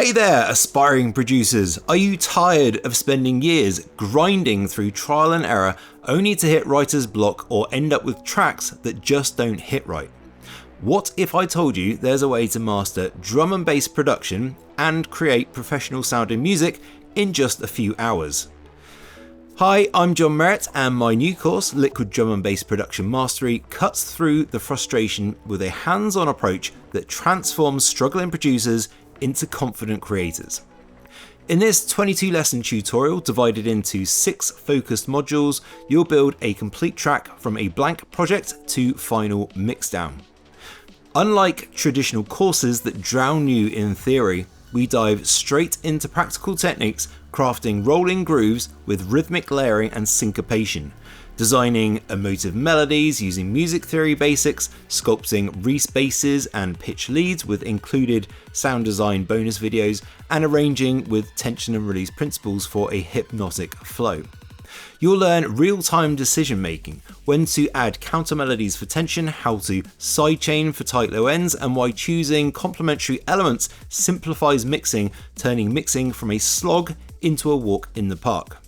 Hey there, aspiring producers. Are you tired of spending years grinding through trial and error only to hit writer's block or end up with tracks that just don't hit right? What if I told you there's a way to master drum and bass production and create professional sounding music in just a few hours? Hi, I'm John Merritt, and my new course, Liquid Drum and Bass Production Mastery, cuts through the frustration with a hands-on approach that transforms struggling producers into confident creators. In this 22 lesson tutorial divided into 6 focused modules, you'll build a complete track from a blank project to final mixdown. Unlike traditional courses that drown you in theory, we dive straight into practical techniques, crafting rolling grooves with rhythmic layering and syncopation, designing emotive melodies using music theory basics, sculpting Reese basses and pitch leads with included sound design bonus videos, and arranging with tension and release principles for a hypnotic flow. You'll learn real-time decision making, when to add counter-melodies for tension, how to sidechain for tight low ends, and why choosing complementary elements simplifies mixing, turning mixing from a slog into a walk in the park.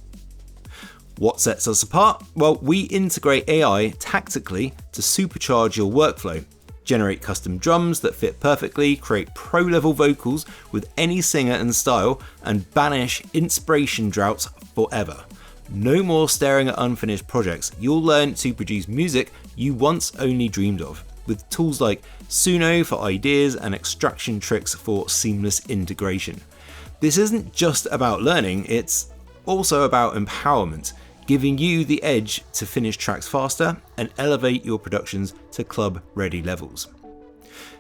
What sets us apart? Well, we integrate AI tactically to supercharge your workflow, generate custom drums that fit perfectly, create pro-level vocals with any singer and style, and banish inspiration droughts forever. No more staring at unfinished projects. You'll learn to produce music you once only dreamed of, with tools like Suno for ideas and extraction tricks for seamless integration. This isn't just about learning, it's also about empowerment, giving you the edge to finish tracks faster and elevate your productions to club-ready levels.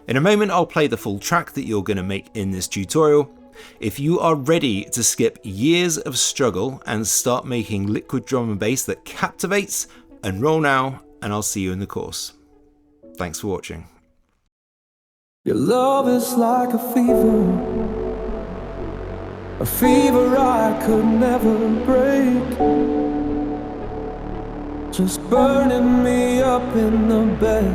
In a moment, I'll play the full track that you're going to make in this tutorial. If you are ready to skip years of struggle and start making liquid drum and bass that captivates, enroll now, and I'll see you in the course. Thanks for watching. Your love is like a fever I could never break, just burning me up in the bed.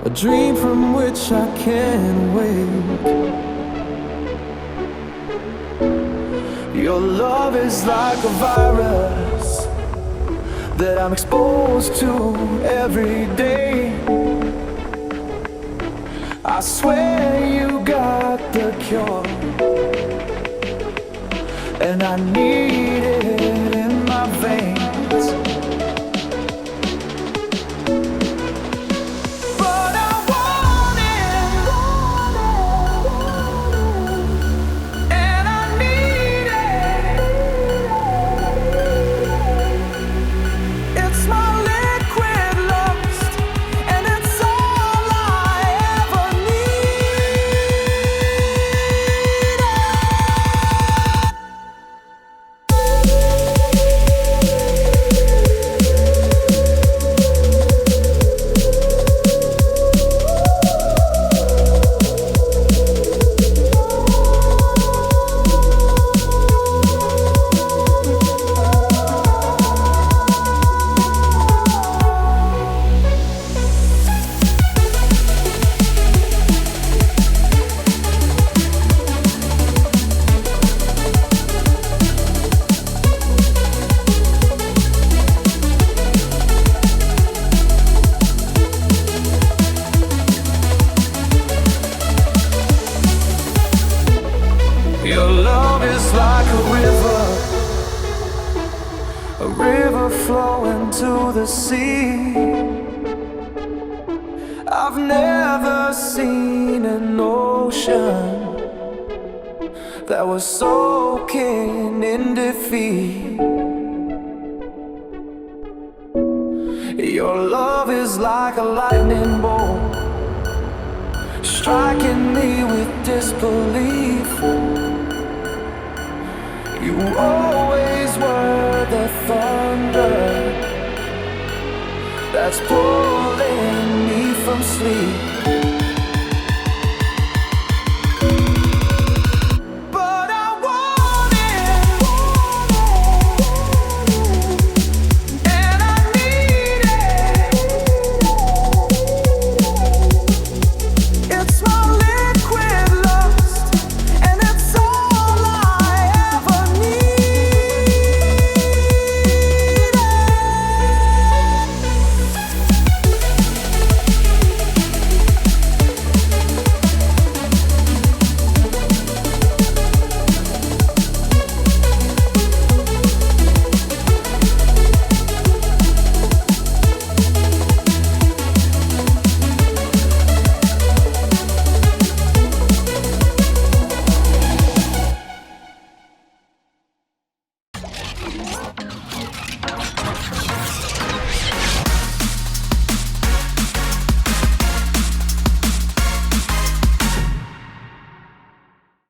A dream from which I can't wake. Your love is like a virus that I'm exposed to every day. I swear you got the cure, and I need it in my veins. A river flowing to the sea. I've never seen an ocean that was soaking in defeat. Your love is like a lightning bolt, striking me with disbelief. You always were the thunder that's pulling me from sleep.